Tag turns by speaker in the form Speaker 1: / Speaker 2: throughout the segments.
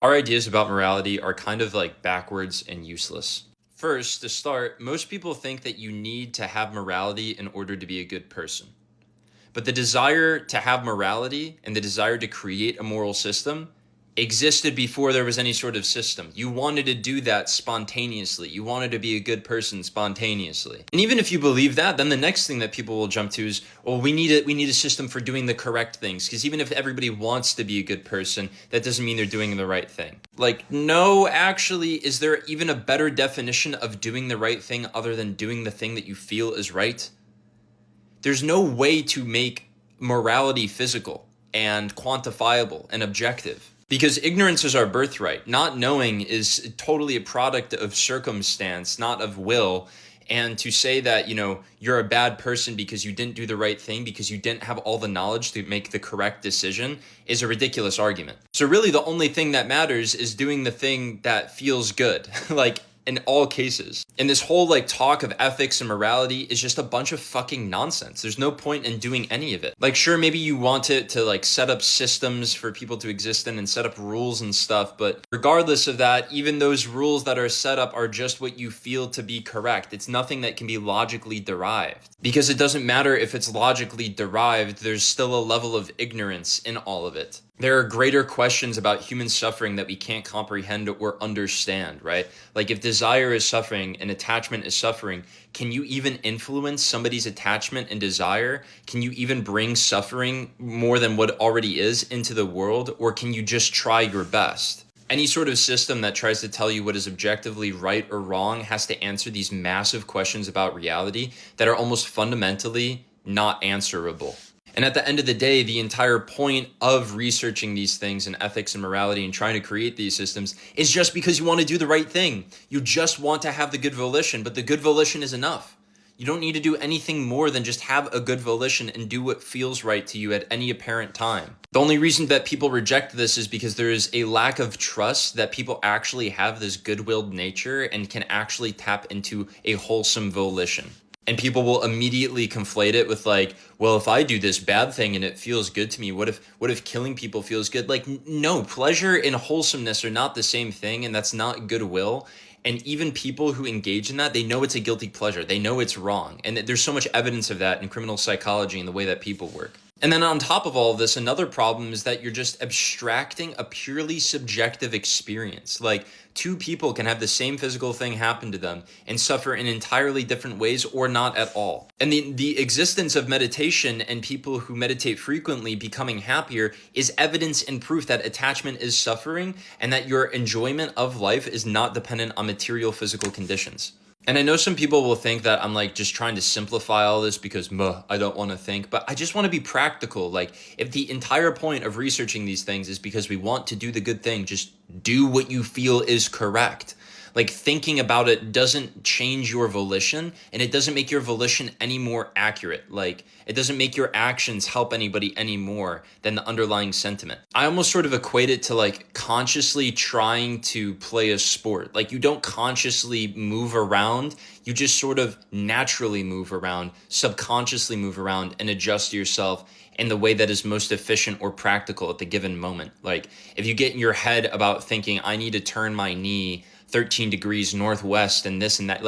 Speaker 1: Our ideas about morality are kind of like backwards and useless. First, to start, most people think that you need to have morality in order to be a good person. But the desire to have morality and the desire to create a moral system existed before there was any sort of system. You wanted to do that spontaneously. You wanted to be a good person spontaneously. And even if you believe that, then the next thing that people will jump to is, well, we need a system for doing the correct things. Because even if everybody wants to be a good person, that doesn't mean they're doing the right thing. Like, no, actually, is there even a better definition of doing the right thing other than doing the thing that you feel is right? There's no way to make morality physical and quantifiable and objective because ignorance is our birthright. Not knowing is totally a product of circumstance, not of will. And to say that, you're a bad person because you didn't do the right thing, because you didn't have all the knowledge to make the correct decision is a ridiculous argument. So really the only thing that matters is doing the thing that feels good. Like, in all cases. And this whole talk of ethics and morality is just a bunch of fucking nonsense. There's no point in doing any of it. Like, sure, maybe you want it to set up systems for people to exist in and set up rules and stuff, but regardless of that, even those rules that are set up are just what you feel to be correct. It's nothing that can be logically derived. Because it doesn't matter if it's logically derived, there's still a level of ignorance in all of it. There are greater questions about human suffering that we can't comprehend or understand, right? Like, if desire is suffering and attachment is suffering, can you even influence somebody's attachment and desire? Can you even bring suffering more than what already is into the world? Or can you just try your best? Any sort of system that tries to tell you what is objectively right or wrong has to answer these massive questions about reality that are almost fundamentally not answerable. And at the end of the day, the entire point of researching these things in ethics and morality and trying to create these systems is just because you want to do the right thing. You just want to have the good volition, but the good volition is enough. You don't need to do anything more than just have a good volition and do what feels right to you at any apparent time. The only reason that people reject this is because there is a lack of trust that people actually have this good-willed nature and can actually tap into a wholesome volition. And people will immediately conflate it with well, if I do this bad thing and it feels good to me, what if killing people feels good? No, pleasure and wholesomeness are not the same thing, and that's not goodwill. And even people who engage in that, they know it's a guilty pleasure. They know it's wrong. And there's so much evidence of that in criminal psychology and the way that people work. And then on top of all of this, another problem is that you're just abstracting a purely subjective experience. Like, two people can have the same physical thing happen to them and suffer in entirely different ways or not at all. And the existence of meditation and people who meditate frequently becoming happier is evidence and proof that attachment is suffering and that your enjoyment of life is not dependent on material physical conditions. And I know some people will think that I'm just trying to simplify all this because I don't want to think, but I just want to be practical. If the entire point of researching these things is because we want to do the good thing, just do what you feel is correct. Thinking about it doesn't change your volition, and it doesn't make your volition any more accurate. It doesn't make your actions help anybody any more than the underlying sentiment. I almost sort of equate it to consciously trying to play a sport. You don't consciously move around, you just sort of naturally move around, subconsciously move around, and adjust yourself in the way that is most efficient or practical at the given moment. If you get in your head about thinking, I need to turn my knee 13 degrees northwest and this and that,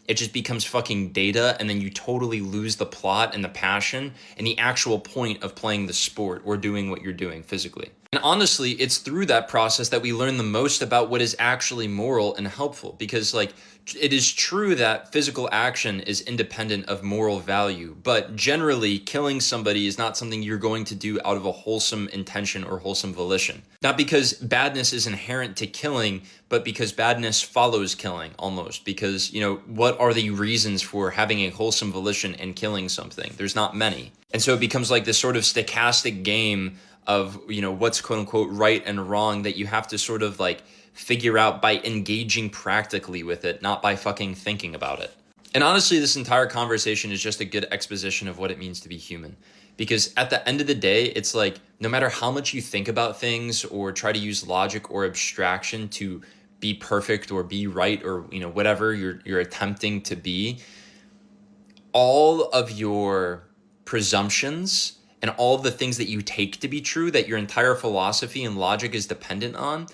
Speaker 1: it just becomes fucking data, and then you totally lose the plot and the passion and the actual point of playing the sport or doing what you're doing physically. And honestly, it's through that process that we learn the most about what is actually moral and helpful, because it is true that physical action is independent of moral value, but generally killing somebody is not something you're going to do out of a wholesome intention or wholesome volition. Not because badness is inherent to killing, but because badness follows killing almost. Because, what are the reasons for having a wholesome volition and killing something? There's not many. And so it becomes this sort of stochastic game of, what's quote unquote right and wrong that you have to sort of figure out by engaging practically with it, not by fucking thinking about it. And honestly, this entire conversation is just a good exposition of what it means to be human. Because at the end of the day, it's no matter how much you think about things or try to use logic or abstraction to be perfect or be right or, whatever you're attempting to be, all of your presumptions and all the things that you take to be true, that your entire philosophy and logic is dependent on,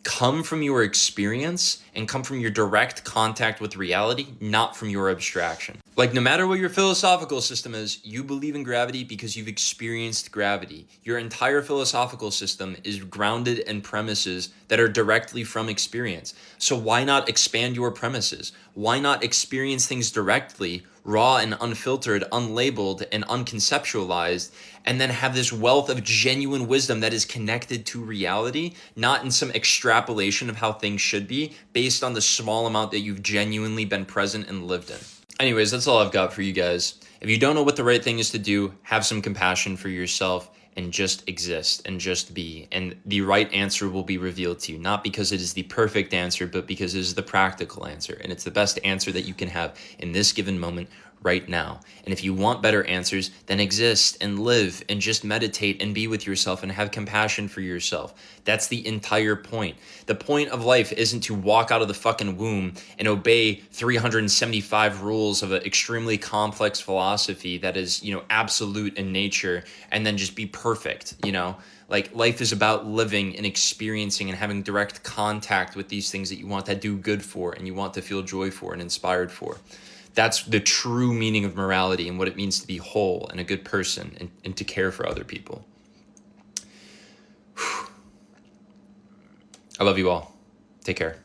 Speaker 1: come from your experience and come from your direct contact with reality, not from your abstraction. Like, no matter what your philosophical system is, you believe in gravity because you've experienced gravity. Your entire philosophical system is grounded in premises that are directly from experience. So why not expand your premises? Why not experience things directly, raw and unfiltered, unlabeled and unconceptualized, and then have this wealth of genuine wisdom that is connected to reality, not in some extrapolation of how things should be based on the small amount that you've genuinely been present and lived in. Anyways, that's all I've got for you guys. If you don't know what the right thing is to do, have some compassion for yourself and just exist and just be. And the right answer will be revealed to you, not because it is the perfect answer, but because it is the practical answer. And it's the best answer that you can have in this given moment right now. And if you want better answers, then exist and live and just meditate and be with yourself and have compassion for yourself. That's the entire point. The point of life isn't to walk out of the fucking womb and obey 375 rules of an extremely complex philosophy that is, absolute in nature, and then just be perfect, Like, life is about living and experiencing and having direct contact with these things that you want to do good for and you want to feel joy for and inspired for. That's the true meaning of morality and what it means to be whole and a good person and to care for other people. I love you all. Take care.